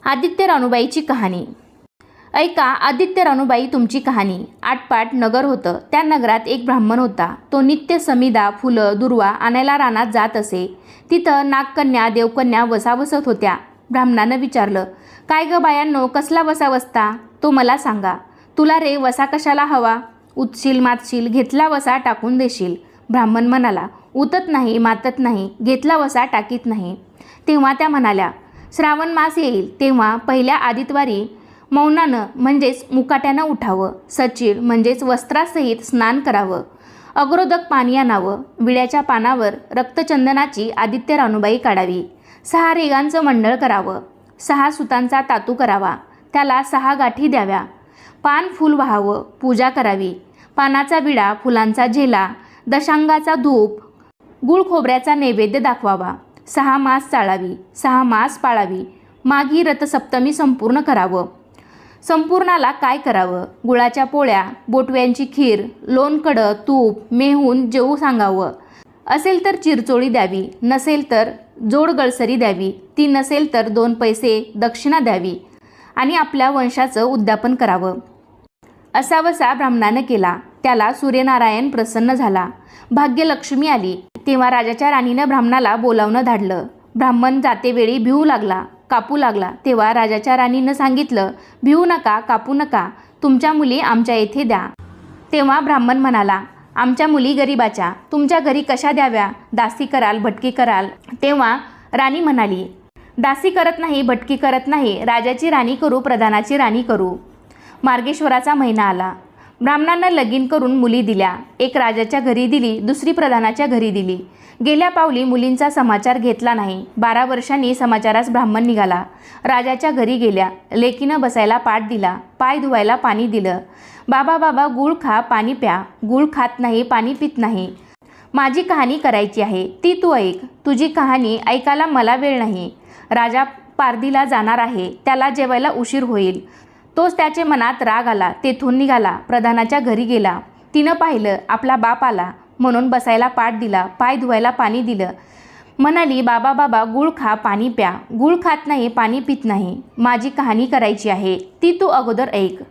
आदित्य रानूबाईची कहाणी. ऐका आदित्य रानूबाई तुमची कहाणी. आटपाट नगर होतं. त्या नगरात एक ब्राह्मण होता. तो नित्य समिधा, फुलं, दुर्वा आणायला रानात जात असे. तिथं नागकन्या, देवकन्या वसावसत होत्या. ब्राह्मणानं विचारलं, काय ग बायांनो, कसला वसा वसता? तो मला सांगा. तुला रे वसा कशाला हवा? उतशील मातशील, घेतला वसा टाकून देशील. ब्राह्मण म्हणाला, उतत नाही, मातत नाही, घेतला वसा टाकीत नाही. तेव्हा त्या म्हणाल्या, श्रावण मास येईल तेव्हा पहिल्या आदितवारी मौनानं म्हणजेच मुकाट्यानं उठावं, सचील म्हणजेच वस्त्रासहित स्नान करावं, अग्रोदक पाणी आणावं, विड्याच्या पानावर रक्तचंदनाची आदित्य रानूबाई काढावी, 6 रेगांचं मंडळ करावं, 6 सुतांचा तातू करावा, त्याला 6 गाठी द्याव्या, पान फूल व्हावं, पूजा करावी, पानाचा विडा, फुलांचा झेला, दशांगाचा धूप, गुळ खोबऱ्याचा नैवेद्य दाखवावा, 6 मास चाळावी, 6 मास पाळावी, माघी रथसप्तमी संपूर्ण करावं. संपूर्णाला काय करावं? गुळाच्या पोळ्या, बोटव्यांची खीर, लोणकडं, तूप, मेहून जेवू सांगावं. असेल तर चिरचोळी द्यावी, नसेल तर जोड गळसरी द्यावी, ती नसेल तर 2 पैसे दक्षिणा द्यावी आणि आपल्या वंशाचं उद्यापन करावं. असा वसा ब्राह्मणानं केला. त्याला सूर्यनारायण प्रसन्न झाला. भाग्यलक्ष्मी आली. तेव्हा राजाच्या राणीनं ब्राह्मणाला बोलावणं धाडलं. ब्राह्मण जातेवेळी भिवू लागला, कापू लागला. तेव्हा राजाच्या राणीनं सांगितलं, भिवू नका, कापू नका, तुमच्या मुली आमच्या येथे द्या. तेव्हा ब्राह्मण म्हणाला, आमच्या मुली गरिबाच्या, तुमच्या घरी कशा द्याव्या? दासी कराल, भटकी कराल? तेव्हा राणी म्हणाली, दासी करत नाही, भटकी करत नाही, राजाची राणी करू, प्रधानाची राणी करू. मार्गेश्वराचा महिना आला. ब्राह्मणांना लगीन करून मुली दिल्या. एक राजाच्या घरी दिली, दुसरी प्रधानाच्या घरी दिली. गेल्या पावली मुलींचा समाचार घेतला नाही. 12 वर्षांनी समाचारास ब्राह्मण निघाला. राजाच्या घरी गेल्या. लेकीनं बसायला पाट दिला, पाय धुवायला पाणी दिलं. बाबा बाबा गुळ खा, पाणी प्या. गुळ खात नाही, पाणी पित नाही. माझी कहाणी करायची आहे, ती तू ऐक. तुझी कहाणी ऐकायला मला वेळ नाही. राजा पारधीला जाणार आहे, त्याला जेवायला उशीर होईल. तोच त्याचे मनात राग आला. तेथून निघाला, प्रधानाच्या घरी गेला. तिनं पाहिलं, आपला बाप आला म्हणून बसायला पाट दिला, पाय धुवायला पाणी दिलं. म्हणाली, बाबा बाबा गुळ खा, पाणी प्या. गुळ खात नाही, पाणी पित नाही. माझी कहाणी करायची आहे, ती तू अगोदर ऐक.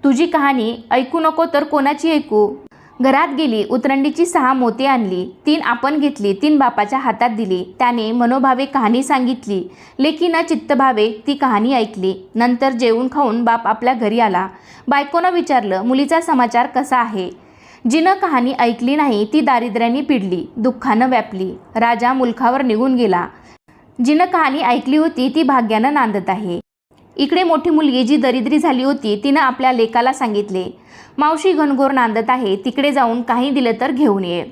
तुझी कहाणी ऐकू नको तर कोणाची ऐकू? घरात गेली, उतरंडीची 6 मोती आणली. 3 आपण घेतली, 3 बापाच्या हातात दिली. त्याने मनोभावे कहाणी सांगितली. लेकीनं चित्तभावे ती कहाणी ऐकली. नंतर जेवून खाऊन बाप आपल्या घरी आला. बायकोनं विचारलं, मुलीचा समाचार कसा आहे? जिनं कहाणी ऐकली नाही ती दारिद्र्याने पिडली, दुःखानं व्यापली. राजा मुलखावर निघून गेला. जिनं कहाणी ऐकली होती ती भाग्यानं नांदत आहे. इकडे मोठी मुलगी जी दरिद्री झाली होती तिनं आपल्या लेकाला सांगितले, मावशी घनघोर नांदत आहे, तिकडे जाऊन काही दिलं तर घेऊन ये.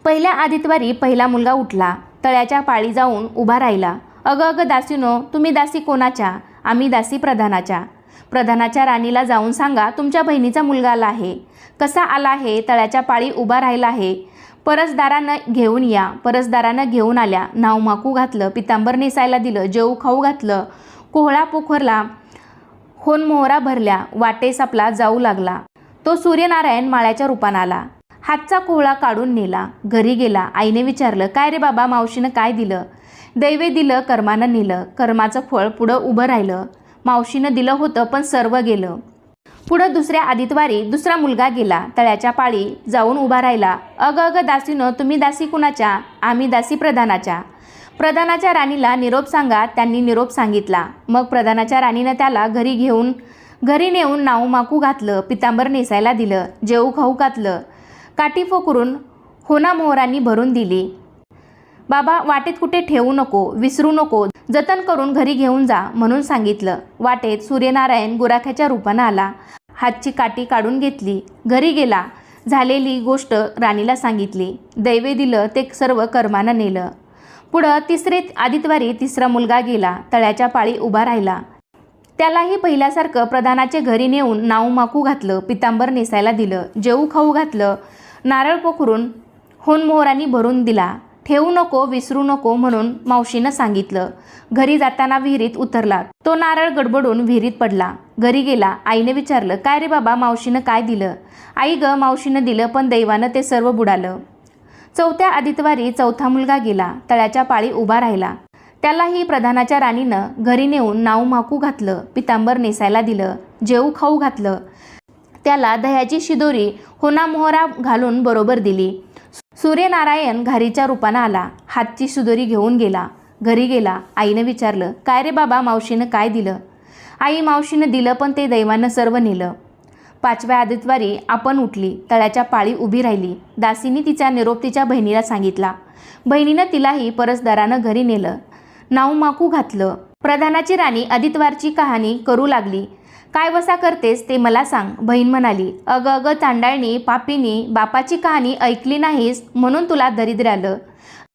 पहिल्या आदितवारी पहिला मुलगा उठला. तळ्याच्या पाळी जाऊन उभा राहिला. अगं अगं दासीनो, तुम्ही दासी कोणाच्या? आम्ही दासी प्रधानाच्या. प्रधानाच्या राणीला जाऊन सांगा, तुमच्या बहिणीचा मुलगा आला आहे. कसा आला आहे? तळ्याच्या पाळी उभा राहिला आहे. परसदारानं घेऊन या. परसदारानं घेऊन आल्या. नाव माकू घातलं, पितांबर नेसायला दिलं, जेऊ खाऊ घातलं, कोहळा पोखरला, होनमोहरा भरल्या, वाटेस आपला जाऊ लागला. तो सूर्यनारायण माळ्याच्या रूपानं आला. हातचा कोहळा काढून नेला. घरी गेला. आईने विचारलं, काय रे बाबा, मावशीनं काय दिलं? दैवे दिलं, कर्मानं नेलं. कर्माचं फळ पुढं उभं राहिलं. मावशीनं दिलं होतं पण सर्व गेलं. पुढं दुसऱ्या आदितवारी दुसरा मुलगा गेला. तळ्याच्या पाळी जाऊन उभा राहिला. अगं अगं दासीनो, तुम्ही दासी कुणाच्या? आम्ही दासी प्रधानाच्या. प्रधानाच्या राणीला निरोप सांगा. त्यांनी निरोप सांगितला. मग प्रधानाच्या राणीनं त्याला घरी नेऊन नाऊ माकू घातलं, पितांबर नेसायला दिलं, जेऊ खाऊ घातलं, काठी फोकरून होना मोहरांनी भरून दिली. बाबा वाटेत कुठे ठेवू नको, विसरू नको, जतन करून घरी घेऊन जा म्हणून सांगितलं. वाटेत सूर्यनारायण गुराख्याच्या रूपानं आला. हातची काठी काढून घेतली. घरी गेला. झालेली गोष्ट राणीला सांगितली. दैवे दिलं ते सर्व कर्मानं नेलं. पुढं तिसरे आदितवारी तिसरा मुलगा गेला. तळ्याच्या पाळी उभा राहिला. त्यालाही पहिल्यासारखं प्रधानाचे घरी नेऊन नाऊ माकू घातलं, पितांबर नेसायला दिलं, जेऊ खाऊ घातलं, नारळ पोखरून होनमोहरांनी भरून दिला. ठेवू नको, विसरू नको म्हणून मावशीनं सांगितलं. घरी जाताना विहिरीत उतरला. तो नारळ गडबडून विहिरीत पडला. घरी गेला. आईने विचारलं, काय रे बाबा, मावशीनं काय दिलं? आई ग, मावशीनं दिलं पण दैवानं ते सर्व बुडालं. चौथ्या आदितवारी चौथा मुलगा गेला. तळ्याच्या पाळी उभा राहिला. त्यालाही प्रधानाच्या राणीनं घरी नेऊन नाऊ माकू घातलं, पितांबर नेसायला दिलं, जेऊ खाऊ घातलं. त्याला दह्याची शिदोरी होनामोहरा घालून बरोबर दिली. सूर्यनारायण घारीच्या रूपानं आला, हातची शिदोरी घेऊन गेला. घरी गेला. आईनं विचारलं, काय रे बाबा, मावशीनं काय दिलं? आई, मावशीनं दिलं, पण ते दैवानं सर्व नेलं. 5व्या आदितवारी आपण उठली. तळ्याच्या पाळी उभी राहिली. दासीनी तिचा निरोप तिच्या बहिणीला सांगितला. बहिणीनं तिलाही परसदारानं घरी नेलं, नाऊ माकू घातलं. प्रधानाची राणी आदितवारची कहाणी करू लागली. काय वसा करतेस ते मला सांग. बहीण म्हणाली, अगं अगं चांडाळणी, पापीनी, बापाची कहाणी ऐकली नाहीस म्हणून तुला दरिद्र आलं.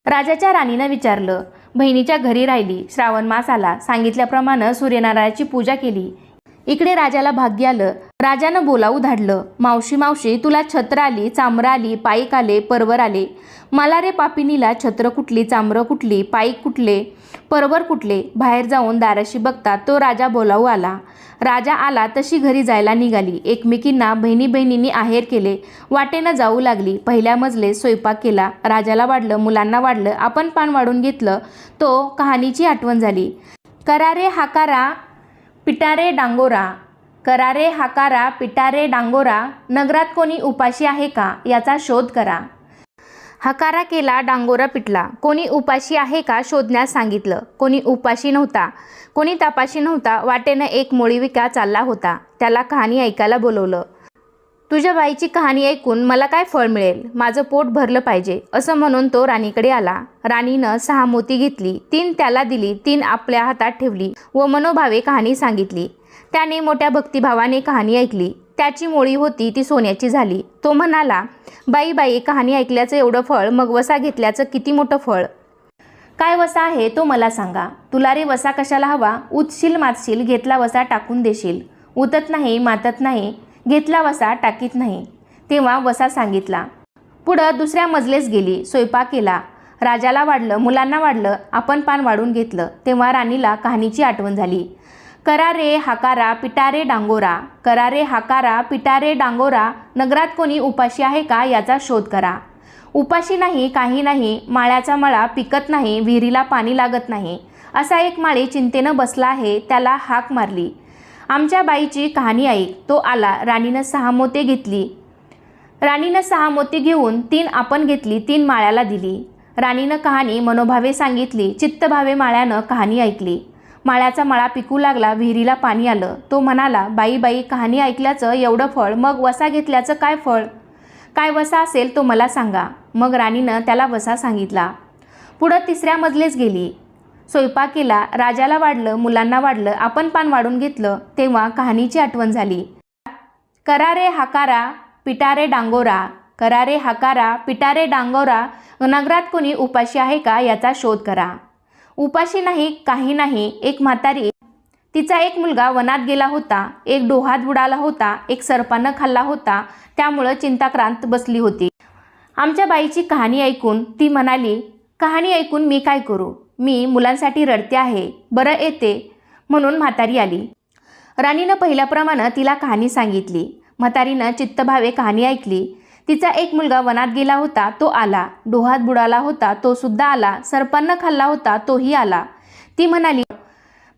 राजाच्या राणीनं विचारलं. बहिणीच्या घरी राहिली. श्रावण मास आला. सांगितल्याप्रमाणे सूर्यनारायणाची पूजा केली. इकडे राजाला भाग्य आलं. राजानं बोलावू धाडलं, मावशी मावशी, तुला छत्र आली, चामरं आली, पाईक आले, परवर आले. मला रे पापिनीला छत्र कुठली, चामरं कुठली, पाईक कुठले, परवर कुठले? बाहेर जाऊन दाराशी बघता तो राजा बोलावू आला. राजा आला तशी घरी जायला निघाली. एकमेकींना बहिणी बहिणींनी आहेर केले. वाटेनं जाऊ लागली. पहिल्या मजले स्वयंपाक केला. राजाला वाढलं, मुलांना वाढलं, आपण पान वाढून घेतलं. तो कहाणीची आठवण झाली. करारे हाकारा पिटारे डांगोरा, करारे हाकारा पिटारे डांगोरा, नगरात कोणी उपाशी आहे का याचा शोध करा. हकारा केला, डांगोरा पिटला. कोणी उपाशी आहे का शोधण्यास सांगितलं. कोणी उपाशी नव्हता, कोणी तपाशी नव्हता. वाटेनं एक मोळीविका चालला होता. त्याला कहाणी ऐकायला बोलवलं. तुझ्या बाईची कहाणी ऐकून मला काय फळ मिळेल, माझं पोट भरलं पाहिजे, असं म्हणून तो राणीकडे आला. राणीनं 6 मोती घेतली. 3 त्याला दिली, 3 आपल्या हातात ठेवली व मनोभावे कहाणी सांगितली. त्याने मोठ्या भक्तिभावाने कहाणी ऐकली. त्याची मोळी होती ती सोन्याची झाली. तो म्हणाला, बाई बाई, कहाणी ऐकल्याचं एवढं फळ, मग वसा घेतल्याचं किती मोठं फळ. काय वसा आहे तो मला सांगा. तुला रे वसा कशाला हवा? उतशील मातशील, घेतला वसा टाकून देशील. उतत नाही, मातत नाही, घेतला वसा टाकीत नाही. तेव्हा वसा सांगितला. पुढं दुसऱ्या मजलेस गेली. स्वयंपाक केला. राजाला वाढलं, मुलांना वाढलं, आपण पान वाढून घेतलं. तेव्हा राणीला कहाणीची आठवण झाली. करारे हाकारा पिटारे डांगोरा, करारे हाकारा पिटारे डांगोरा, नगरात कोणी उपाशी आहे का याचा शोध करा. उपाशी नाही, काही नाही, माळ्याचा मळा पिकत नाही, विहिरीला पाणी लागत नाही. असा एक माळी चिंतेनं बसला आहे. त्याला हाक मारली, आमच्या बाईची कहाणी ऐक. तो आला. राणीनं 6 मोते घेतली. राणीनं 6 मोती घेऊन 3 आपण घेतली, 3 माळ्याला दिली. राणीनं कहाणी मनोभावे सांगितली. चित्तभावे माळ्यानं कहाणी ऐकली. माळ्याचा मळा पिकू लागला, विहिरीला पाणी आलं. तो म्हणाला, बाई बाई, कहाणी ऐकल्याचं एवढं फळ, मग वसा घेतल्याचं काय फळ? काय वसा असेल तो मला सांगा. मग राणीनं त्याला वसा सांगितला. पुढं 3ऱ्या मजलेस गेली. स्वयंपाक केला. राजाला वाढलं, मुलांना वाढलं, आपण पान वाढून घेतलं. तेव्हा कहाणीची आठवण झाली. करारे हाकारा पिटारे डांगोरा, करारे हाकारा पिटारे डांगोरा, नगरात कोणी उपाशी आहे का याचा शोध करा. उपाशी नाही, काही नाही. एक म्हातारी, तिचा एक मुलगा वनात गेला होता. एक डोहात बुडाला होता. एक सर्पानं खाल्ला होता. त्यामुळं चिंताक्रांत बसली होती. आमच्या बाईची कहाणी ऐकून ती म्हणाली, कहाणी ऐकून मी काय करू? मी मुलांसाठी रडते आहे, बरं येते. म्हणून म्हातारी आली. राणीनं पहिल्याप्रमाणे तिला कहाणी सांगितली. म्हातारीनं चित्तभावे कहाणी ऐकली. तिचा एक मुलगा वनात गेला होता. तो आला. डोहात बुडाला होता. तो सुद्धा आला. सर्पांना खाल्ला होता. तोही आला. ती म्हणाली,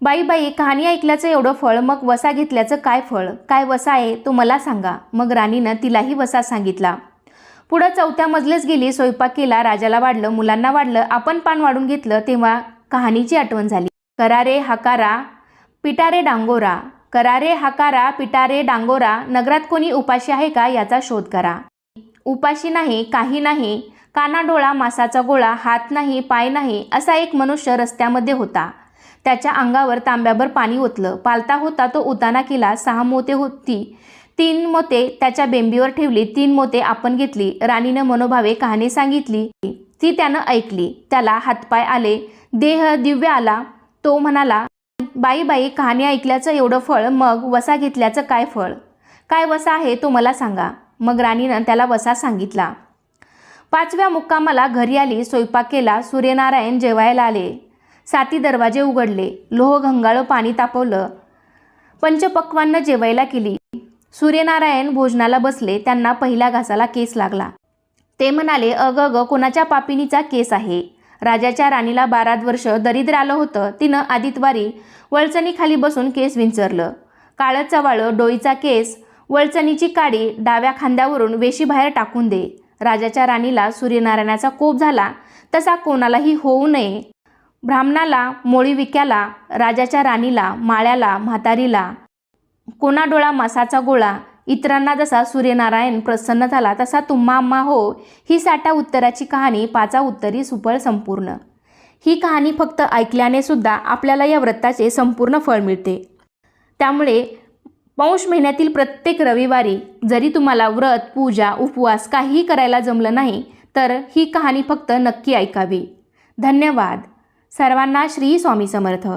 बाई बाई, कहाणी ऐकल्याचं एवढं फळ, मग वसा घेतल्याचं काय फळ? काय वसा आहे तो मला सांगा. मग राणीनं तिलाही वसा सांगितला. पुढं 4थ्या मजलेस गेली. स्वयंपाक केला. राजाला वाढलं, मुलांना वाढलं, आपण पान वाढून घेतलं. तेव्हा कहाणीची आठवण झाली. करारे हाकारा पिटारे डांगोरा, करारे हाकारा पिटारे डांगोरा, नगरात कोणी उपाशी आहे का याचा शोध करा. उपाशी नाही, काही नाही, काना डोळा मासाचा गोळा, हात नाही, पाय नाही, असा एक मनुष्य रस्त्यामध्ये होता. त्याच्या अंगावर तांब्याभर पाणी ओतलं. पालता होता तो उताना केला. 6 मोते होती. 3 मोते त्याच्या बेंबीवर ठेवली. 3 मोते आपण घेतली. राणीनं मनोभावे कहाणी सांगितली. ती त्यानं ऐकली. त्याला हातपाय आले, देह दिव्य आला. तो म्हणाला, बाई बाई, कहाणी ऐकल्याचं एवढं फळ, मग वसा घेतल्याचं काय फळ? काय वसा आहे तो मला सांगा. मग राणीनं त्याला वसा सांगितला. 5व्या मुक्कामाला घरी आली. स्वयंपाक केला. सूर्यनारायण जेवायला आले. 7 दरवाजे उघडले. लोह घंगाळं पाणी तापवलं. पंचपक्वान्न जेवायला केली. सूर्यनारायण भोजनाला बसले. त्यांना पहिल्या घासाला केस लागला. ते म्हणाले, अग ग, कोणाच्या पापिनीचा केस आहे? राजाच्या राणीला 12 वर्ष दरिद्र आलं होतं. तिनं आदितवारी वळचणीखाली बसून केस विंचरलं. काळं चवाळं डोईचा केस, वळचणीची काडी डाव्या खांद्यावरून वेशीबाहेर टाकून दे. राजाच्या राणीला सूर्यनारायणाचा कोप झाला. तसा कोणालाही होऊ नये. ब्राह्मणाला, मोळीविक्याला, राजाच्या राणीला, माळ्याला, म्हातारीला, कोणा डोळा मासाचा गोळा, इतरांना जसा सूर्यनारायण प्रसन्न झाला तसा तुम्हा आम्हा हो. ही 60 उत्तराची कहाणी 5 उत्तरी सुफळ संपूर्ण. ही कहाणी फक्त ऐकल्याने सुद्धा आपल्याला या व्रताचे संपूर्ण फळ मिळते. त्यामुळे पौष महिन्यातील प्रत्येक रविवारी जरी तुम्हाला व्रत, पूजा, उपवास काहीही करायला जमलं नाही तर ही कहाणी फक्त नक्की ऐकावी. धन्यवाद. सर्वांना श्री स्वामी समर्थ.